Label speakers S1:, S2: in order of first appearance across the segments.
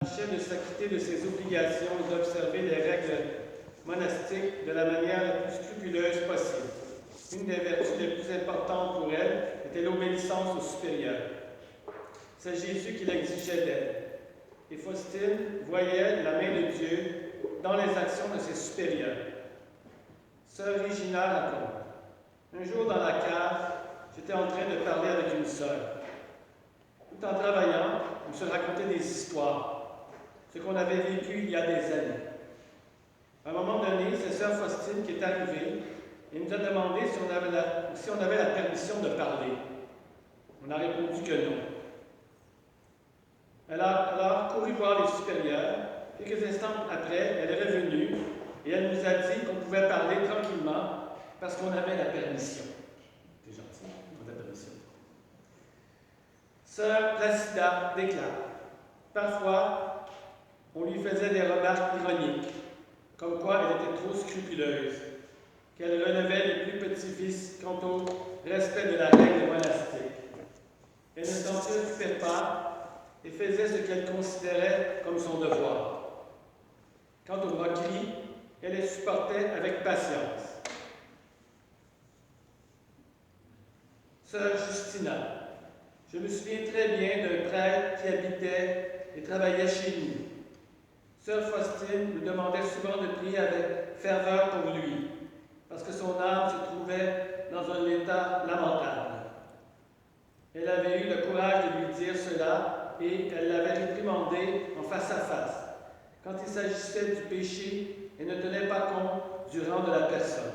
S1: de s'acquitter de ses obligations et d'observer les règles monastiques de la manière la plus scrupuleuse possible. Une des vertus les plus importantes pour elle était l'obéissance au supérieur. C'est Jésus qui l'exigeait d'elle. Et Faustine voyait la main de Dieu dans les actions de ses supérieurs. Sœur Regina raconte: un jour dans la cave, j'étais en train de parler avec une sœur. Tout en travaillant, on se racontait des histoires, ce qu'on avait vécu il y a des années. À un moment donné, c'est sœur Faustine qui est arrivée et nous a demandé si on avait la permission de parler. On a répondu que non. Elle a alors couru voir les supérieurs. Quelques instants après, elle est revenue et elle nous a dit qu'on pouvait parler tranquillement parce qu'on avait la permission. C'est gentil, on a la permission. Sœur Placida déclare: parfois, on lui faisait des remarques ironiques, comme quoi elle était trop scrupuleuse, qu'elle relevait les plus petits vices quant au respect de la règle monastique. Elle ne s'en préoccupait pas et faisait ce qu'elle considérait comme son devoir. Quant aux moqueries, elle les supportait avec patience. Sœur Justina: je me souviens très bien d'un prêtre qui habitait et travaillait chez nous. Sœur Faustine nous demandait souvent de prier avec ferveur pour lui, parce que son âme se trouvait dans un état lamentable. Elle avait eu le courage de lui dire cela et elle l'avait réprimandé en face à face, quand il s'agissait du péché et ne tenait pas compte du rang de la personne.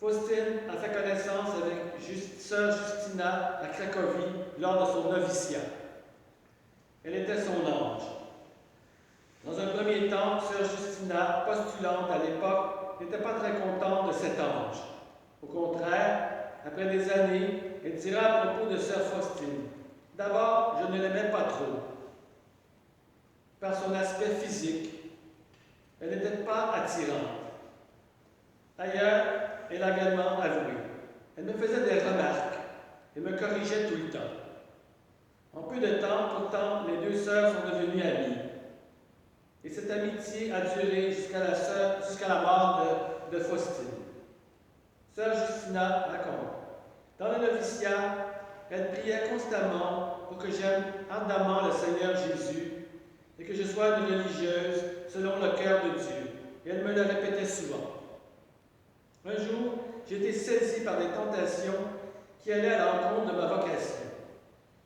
S1: Faustine a fait connaissance avec sœur Justina à Cracovie lors de son noviciat. Elle était son ange. Dans un premier temps, sœur Justina, postulante à l'époque, n'était pas très contente de cet ange. Au contraire, après des années, elle dira à propos de sœur Faustine: d'abord, je ne l'aimais pas trop. Par son aspect physique, elle n'était pas attirante. Ailleurs, elle a également avoué: elle me faisait des remarques et me corrigeait tout le temps. En peu de temps, pourtant, les deux sœurs sont devenues amies. Et cette amitié a duré jusqu'à la mort de Faustine. Sœur Justina raconte: dans le noviciat, elle priait constamment pour que j'aime ardemment le Seigneur Jésus et que je sois une religieuse selon le cœur de Dieu. Et elle me le répétait souvent. Un jour, j'ai été saisie par des tentations qui allaient à l'encontre de ma vocation.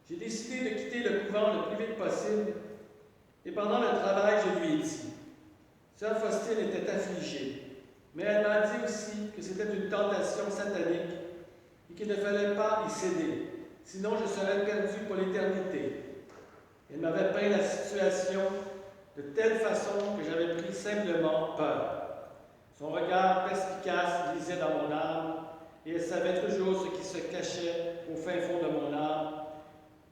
S1: J'ai décidé de quitter le couvent le plus vite possible et pendant le travail, je lui ai dit: sœur Faustine était affligée, mais elle m'a dit aussi que c'était une tentation satanique et qu'il ne fallait pas y céder, sinon je serais perdue pour l'éternité. Elle m'avait peint la situation de telle façon que j'avais pris simplement peur. Son regard perspicace lisait dans mon âme et elle savait toujours ce qui se cachait au fin fond de mon âme,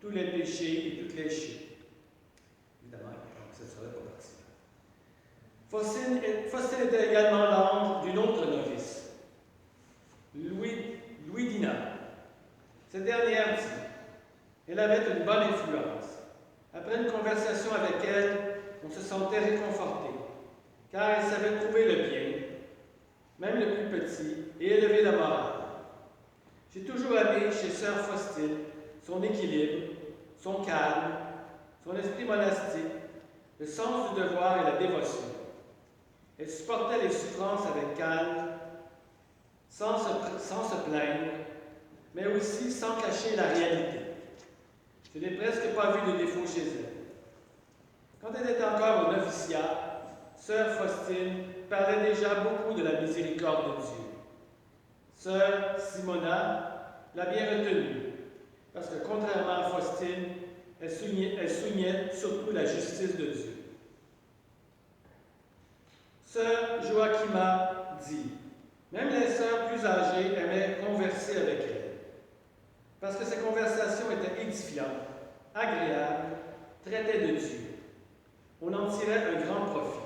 S1: tous les péchés et toutes les chutes. Évidemment, ça ne serait pas parti. Faustine était également l'ange d'une autre novice, Louis-Dina. Cette dernière dit: elle avait une bonne influence. Après une conversation avec elle, on se sentait réconforté, car elle savait trouver le bien, même le plus petit, et élever la morale. J'ai toujours aimé chez sœur Faustine son équilibre, son calme, son esprit monastique, le sens du devoir et la dévotion. Elle supportait les souffrances avec calme, sans se plaindre, mais aussi sans cacher la réalité. Je n'ai presque pas vu de défaut chez elle. Quand elle était encore au noviciat, sœur Faustine parlait déjà beaucoup de la miséricorde de Dieu. Sœur Simona l'a bien retenue, parce que contrairement à Faustine, elle soulignait surtout la justice de Dieu. Sœur Joachima dit: même les sœurs plus âgées aimaient converser avec elle, parce que ces conversations étaient édifiantes, agréables, traitaient de Dieu. On en tirait un grand profit.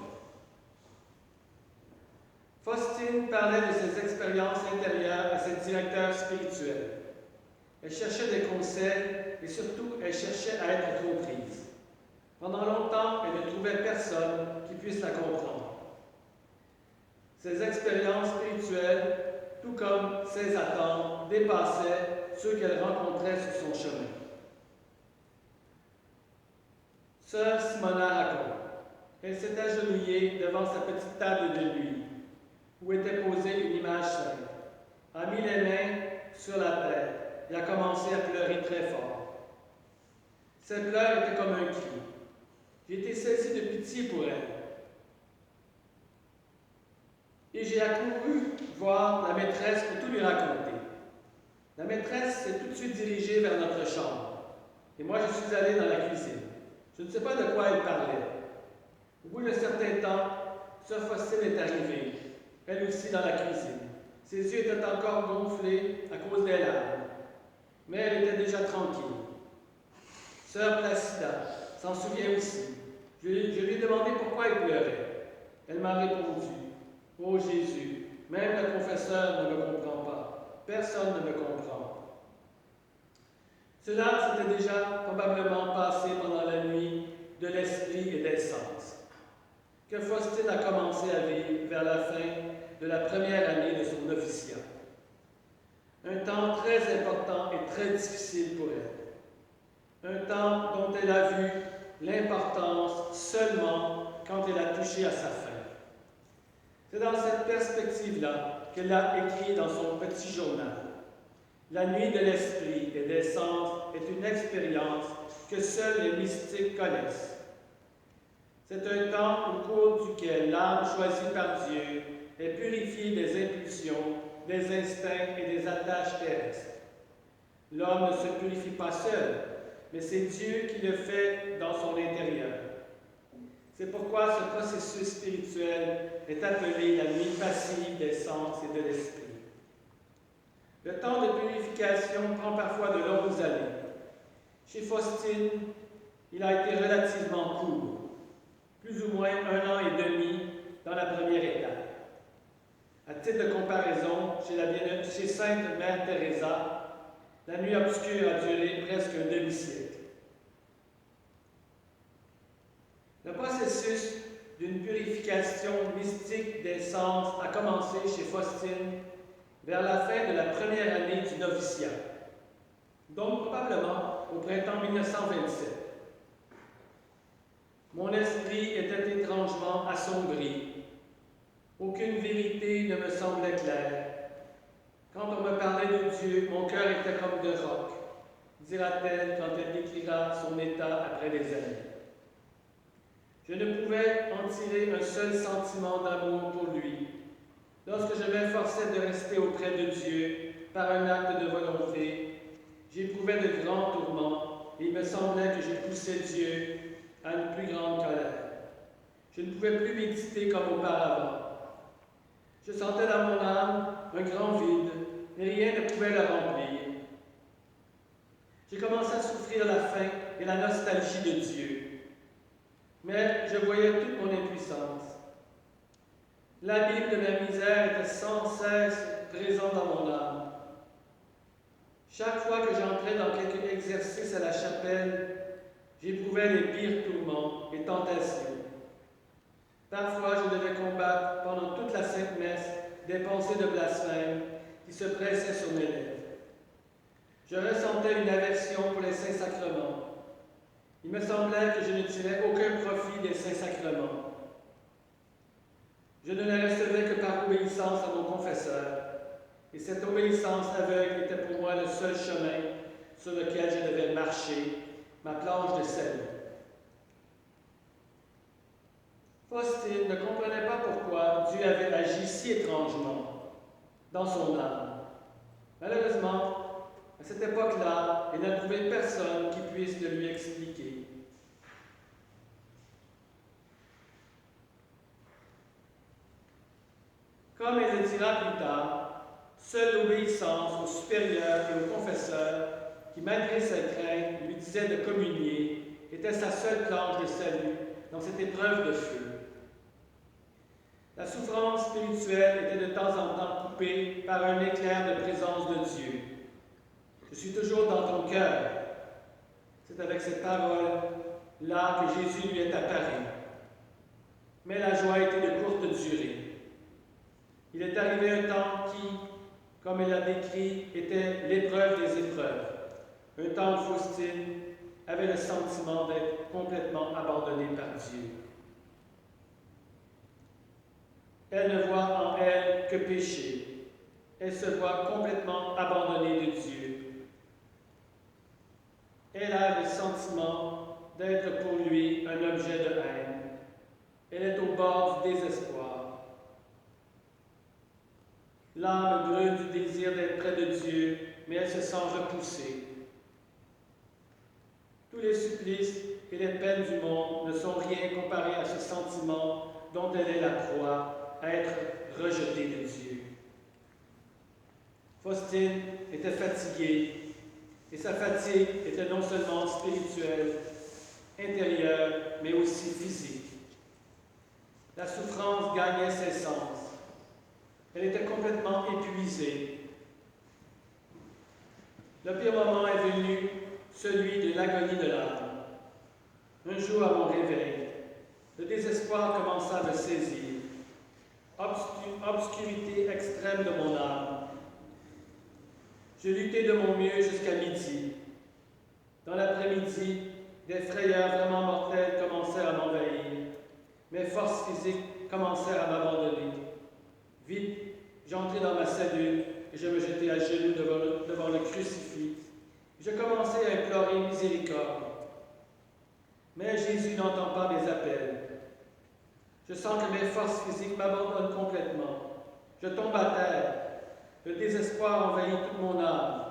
S1: Faustine parlait de ses expériences intérieures à ses directeurs spirituels. Elle cherchait des conseils et surtout, elle cherchait à être comprise. Pendant longtemps, elle ne trouvait personne qui puisse la comprendre. Ses expériences spirituelles, tout comme ses attentes, dépassaient ceux qu'elle rencontrait sur son chemin. Sœur Simona raconte, elle s'est agenouillée devant sa petite table de nuit, où était posée une image sainte, a mis les mains sur la tête et a commencé à pleurer très fort. Ses pleurs étaient comme un cri. J'ai été saisi de pitié pour elle. Et j'ai accouru voir la maîtresse pour tout lui raconter. La maîtresse s'est tout de suite dirigée vers notre chambre. Et moi, je suis allé dans la cuisine. Je ne sais pas de quoi elle parlait. Au bout d'un certain temps, Sœur Faustine est arrivée, elle aussi dans la cuisine. Ses yeux étaient encore gonflés à cause des larmes, mais elle était déjà tranquille. Sœur Placida s'en souvient aussi. Je lui ai demandé pourquoi elle pleurait. Elle m'a répondu, « Oh Jésus, même le confesseur ne me comprend pas. Personne ne me comprend. » Cela s'était déjà probablement passé pendant la nuit de l'esprit et des sens, que Faustine a commencé à vivre vers la fin de la première année de son noviciat. Un temps très important et très difficile pour elle. Un temps dont elle a vu l'importance seulement quand elle a touché à sa fin. C'est dans cette perspective-là qu'elle a écrit dans son petit journal. La nuit de l'esprit et des sens est une expérience que seuls les mystiques connaissent. C'est un temps au cours duquel l'âme choisie par Dieu est purifiée des impulsions, des instincts et des attaches terrestres. L'homme ne se purifie pas seul, mais c'est Dieu qui le fait dans son intérieur. C'est pourquoi ce processus spirituel est appelé la nuit passive des sens et de l'esprit. Le temps de purification prend parfois de longues années. Chez Faustine, il a été relativement court, plus ou moins 1 an et demi dans la première étape. À titre de comparaison, chez Sainte Mère Teresa, la nuit obscure a duré presque un demi-siècle. Le processus d'une purification mystique des sens a commencé chez Faustine vers la fin de la première année du noviciat, donc probablement au printemps 1927. Mon esprit était étrangement assombri. Aucune vérité ne me semblait claire. Quand on me parlait de Dieu, mon cœur était comme de roc, dira-t-elle quand elle décrira son état après des années. Je ne pouvais en tirer un seul sentiment d'amour pour lui. Lorsque je m'efforçais de rester auprès de Dieu par un acte de volonté, j'éprouvais de grands tourments et il me semblait que je poussais Dieu à une plus grande colère. Je ne pouvais plus méditer comme auparavant. Je sentais dans mon âme un grand vide, mais rien ne pouvait le remplir. J'ai commencé à souffrir la faim et la nostalgie de Dieu. Mais je voyais toute mon impuissance. L'abîme de ma misère était sans cesse présent dans mon âme. Chaque fois que j'entrais dans quelque exercice à la chapelle, j'éprouvais les pires tourments et tentations. Parfois, je devais combattre pendant toute la Sainte Messe des pensées de blasphème qui se pressaient sur mes lèvres. Je ressentais une aversion pour les saints sacrements. Il me semblait que je ne tirais aucun profit des saints sacrements. Je ne les recevais que par obéissance à mon confesseur, et cette obéissance aveugle était pour moi le seul chemin sur lequel je devais marcher, ma planche de salut. Faustine ne comprenait pas pourquoi Dieu avait agi si étrangement dans son âme. Malheureusement, à cette époque-là, elle n'a trouvé personne qui puisse le lui expliquer. Comme elle le dira plus tard, seule l'obéissance au supérieur et au confesseur, qui malgré ses craintes lui disait de communier, était sa seule planche de salut dans cette épreuve de feu. La souffrance spirituelle était de temps en temps coupée par un éclair de présence de Dieu. Je suis toujours dans ton cœur. C'est avec cette parole là que Jésus lui est apparu. Mais la joie était de courte durée. Il est arrivé un temps qui, comme elle l'a décrit, était l'épreuve des épreuves. Un temps où Faustine avait le sentiment d'être complètement abandonnée par Dieu. Elle ne voit en elle que péché. Elle se voit complètement abandonnée de Dieu. Elle a le sentiment d'être pour lui un objet de haine. Elle est au bord du désespoir. L'âme brûle du désir d'être près de Dieu, mais elle se sent repoussée. Tous les supplices et les peines du monde ne sont rien comparés à ce sentiment dont elle est la proie, à être rejetée de Dieu. Faustine était fatiguée, et sa fatigue était non seulement spirituelle, intérieure, mais aussi physique. La souffrance gagnait ses sens. Elle était complètement épuisée. Le pire moment est venu, celui de l'agonie de l'âme. Un jour à mon réveil, le désespoir commença à me saisir. Obscurité extrême de mon âme. Je luttai de mon mieux jusqu'à midi. Dans l'après-midi, des frayeurs vraiment mortelles commencèrent à m'envahir. Mes forces physiques commencèrent à m'abandonner. Vite, j'entrai dans ma cellule et je me jetai à genoux devant le crucifix. Je commençai à implorer miséricorde. Mais Jésus n'entend pas mes appels. Je sens que mes forces physiques m'abandonnent complètement. Je tombe à terre. Le désespoir envahit toute mon âme.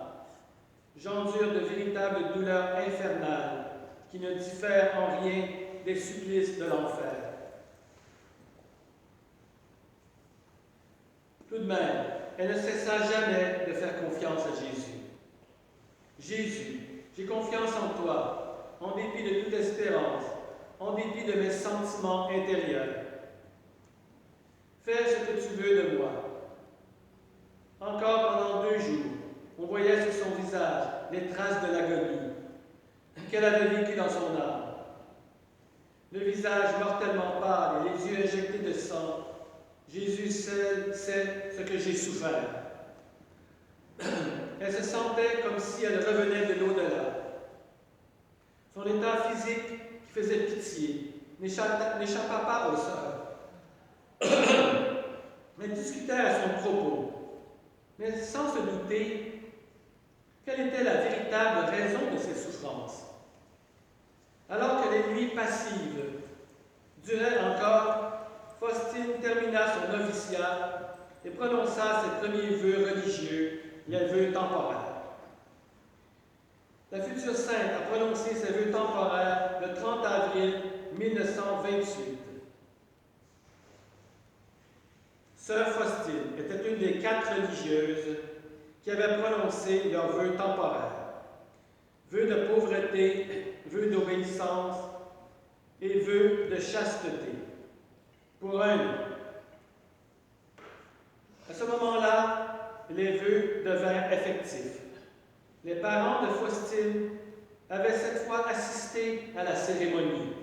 S1: J'endure de véritables douleurs infernales qui ne diffèrent en rien des supplices de l'enfer. Tout de même, elle ne cessa jamais de faire confiance à Jésus. Jésus, j'ai confiance en toi, en dépit de toute espérance, en dépit de mes sentiments intérieurs. Fais ce que tu veux de moi. Encore pendant 2 jours, on voyait sur son visage les traces de l'agonie qu'elle avait vécue dans son âme. Le visage mortellement pâle et les yeux injectés de sang, Jésus sait ce que j'ai souffert. Elle se sentait comme si elle revenait de l'au-delà. Son état physique qui faisait pitié n'échappa pas aux sœurs, mais discutait à son propos, mais sans se douter quelle était la véritable raison de ses souffrances. Alors que les nuits passives duraient encore, Faustine termina son noviciat et prononça ses premiers vœux religieux, les vœux temporaires. La future sainte a prononcé ses vœux temporaires le 30 avril 1928. Sœur Faustine était une des 4 religieuses qui avaient prononcé leurs vœux temporaires. Vœux de pauvreté, vœux d'obéissance et vœux de chasteté. Pour un an. À ce moment-là, les vœux devinrent effectifs. Les parents de Faustine avaient cette fois assisté à la cérémonie.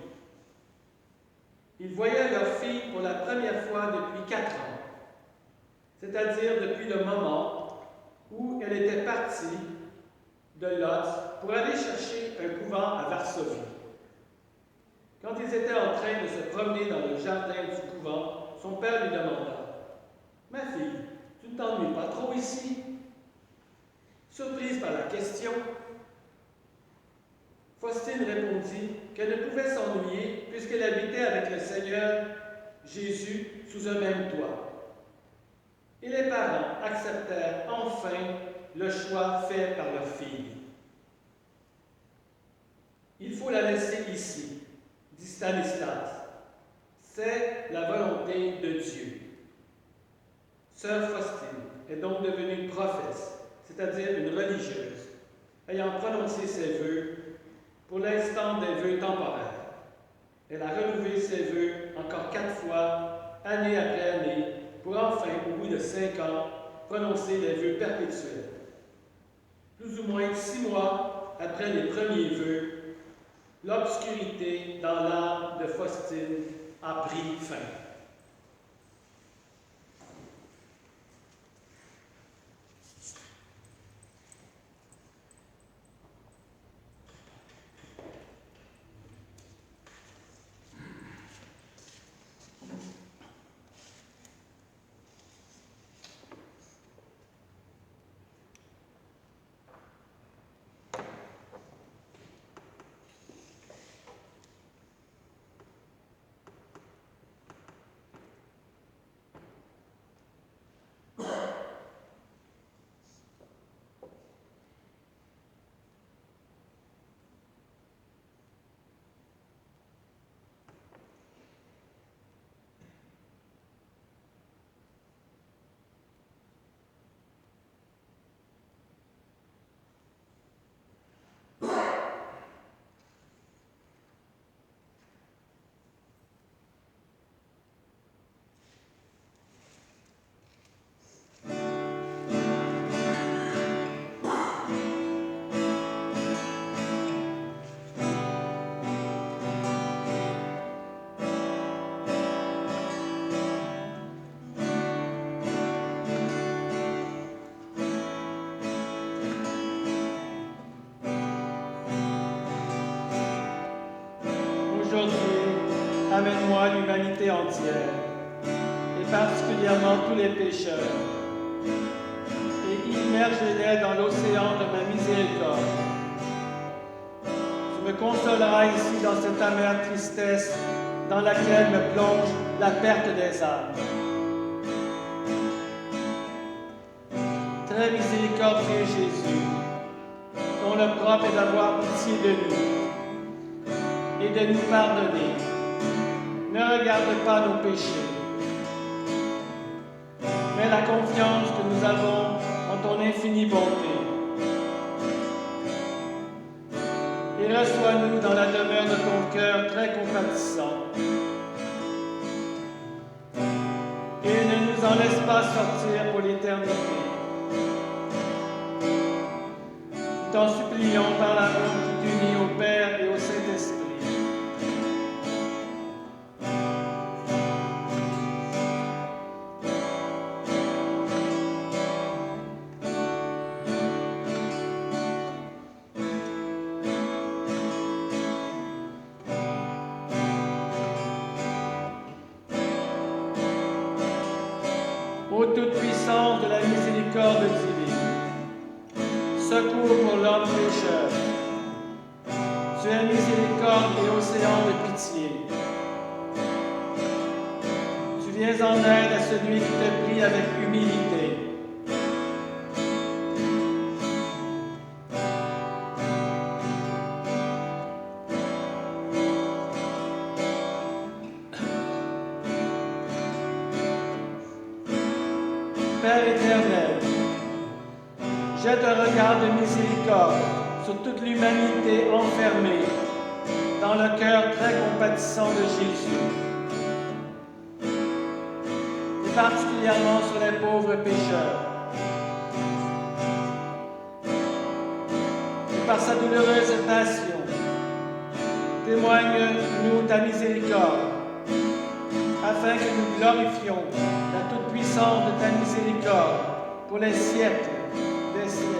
S1: Ils voyaient leur fille pour la première fois depuis 4 ans, c'est-à-dire depuis le moment où elle était partie de Lodz pour aller chercher un couvent à Varsovie. Quand ils étaient en train de se promener dans le jardin du couvent, son père lui demanda « Ma fille, tu ne t'ennuies pas trop ici ?» Surprise par la question, Faustine répondit qu'elle ne pouvait s'ennuyer puisqu'elle habitait avec le Seigneur Jésus sous un même toit. Et les parents acceptèrent enfin le choix fait par leur fille. Il faut la laisser ici, dit Stanislas. C'est la volonté de Dieu. Sœur Faustine est donc devenue prophète, c'est-à-dire une religieuse, ayant prononcé ses vœux, pour l'instant des vœux temporaires. Elle a renouvelé ses vœux encore 4 fois, année après année, pour enfin, au bout de 5 ans, prononcer les vœux perpétuels. Plus ou moins 6 mois après les premiers vœux, l'obscurité dans l'âme de Faustine a pris fin. Aujourd'hui, amène-moi l'humanité entière, et particulièrement tous les pécheurs, et immerge-les dans l'océan de ma miséricorde. Tu me consoleras ici dans cette amère tristesse dans laquelle me plonge la perte des âmes. Très miséricordieux Jésus, dont le propre est d'avoir pitié de nous et de nous pardonner. Ne regarde pas nos péchés, mais la confiance que nous avons en ton infinie bonté. Et reçois-nous dans la demeure de ton cœur très compatissant. Et ne nous en laisse pas sortir pour l'éternité. Nous t'en supplions par l'amour qui t'unit au Père et au Saint-Esprit. Ô toute-puissance de la miséricorde divine, secours pour l'homme pécheur. Tu es miséricorde et océan de pitié. Tu viens en aide à celui qui te prie avec humilité. Père éternel, jette un regard de miséricorde sur toute l'humanité enfermée dans le cœur très compatissant de Jésus, et particulièrement sur les pauvres pécheurs. Et par sa douloureuse passion, témoigne-nous ta miséricorde, afin que nous glorifions la toute-puissance de ta miséricorde pour les siècles des siècles.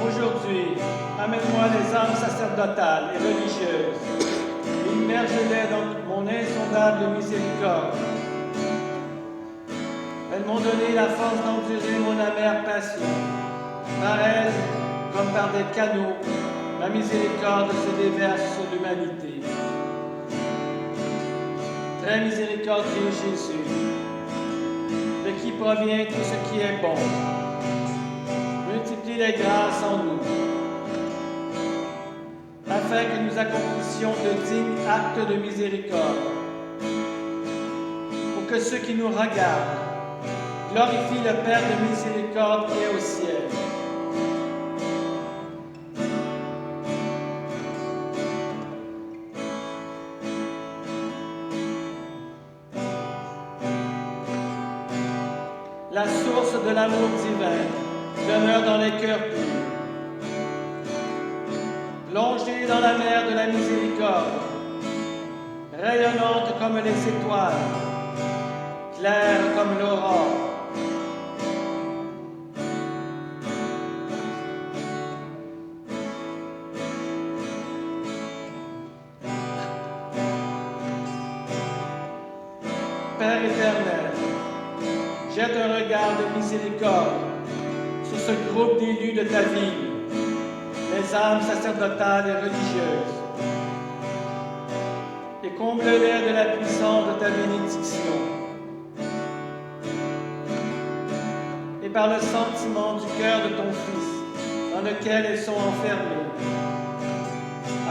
S1: Aujourd'hui, amène-moi les âmes sacerdotales et religieuses, et immerge-les dans mon insondable miséricorde. Elles m'ont donné la force d'endurer mon amère passion. Par elles, comme par des canaux, la miséricorde se déverse sur l'humanité. Très miséricordieux Jésus, de qui provient tout ce qui est bon, multiplie les grâces en nous, afin que nous accomplissions de dignes actes de miséricorde, pour que ceux qui nous regardent glorifient le Père de miséricorde miséricorde qui est au ciel. La source de l'amour divin demeure dans les cœurs purs. Plongée dans la mer de la miséricorde, rayonnante comme les étoiles, claire comme l'aurore. Père éternel, jette un regard de miséricorde sur ce groupe d'élus de ta ville, les âmes sacerdotales et religieuses, et comble-les de la puissance de ta bénédiction. Et par le sentiment du cœur de ton Fils, dans lequel elles sont enfermées,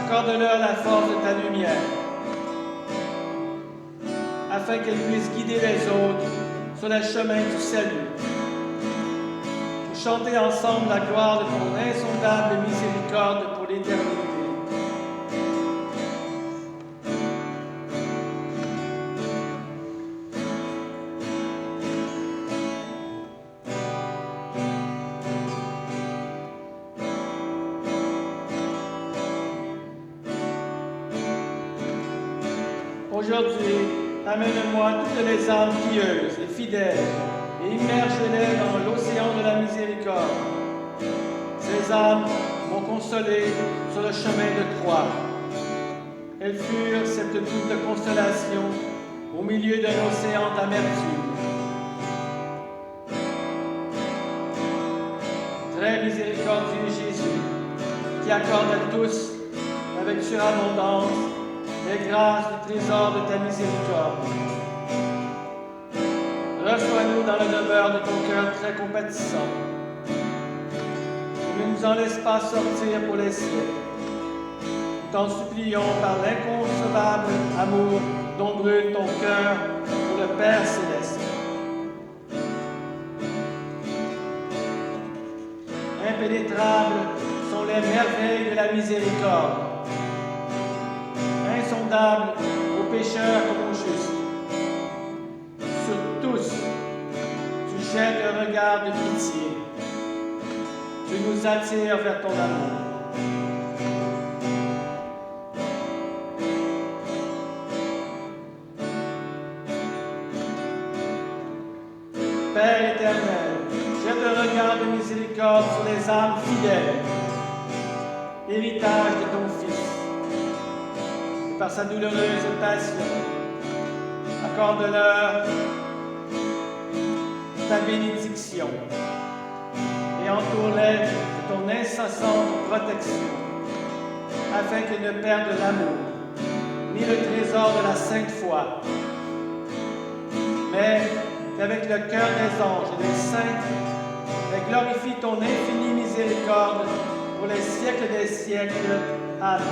S1: accorde-leur la force de ta lumière, afin qu'elles puissent guider les autres sur le chemin du salut, pour chanter ensemble la gloire de ton insondable miséricorde pour l'éternité. Aujourd'hui, amène-moi toutes les âmes pieuses et fidèles et immerge-les dans l'océan de la miséricorde. Ces âmes m'ont consolé sur le chemin de croix. Elles furent cette double consolation au milieu d'un océan d'amertume. Très miséricordieux Jésus, qui accorde à tous, avec surabondance, les grâces du trésor de ta miséricorde. Reçois-nous dans la demeure de ton cœur très compatissant. Ne nous en laisse pas sortir pour les siècles. Nous t'en supplions par l'inconcevable amour dont brûle ton cœur pour le Père céleste. Impénétrables sont les merveilles de la miséricorde. Insondable aux pécheurs comme aux justes. Sur tous, tu jettes un regard de pitié. Tu nous attires vers ton amour. Père éternel, jette un regard de miséricorde sur les âmes fidèles, héritage de ton Fils. Par sa douloureuse passion, accorde-leur ta bénédiction et entoure-les de ton incessante protection, afin qu'ils ne perdent l'amour, ni le trésor de la sainte foi, mais qu'avec le cœur des anges et des saints, elles glorifient ton infinie miséricorde pour les siècles des siècles. Amen.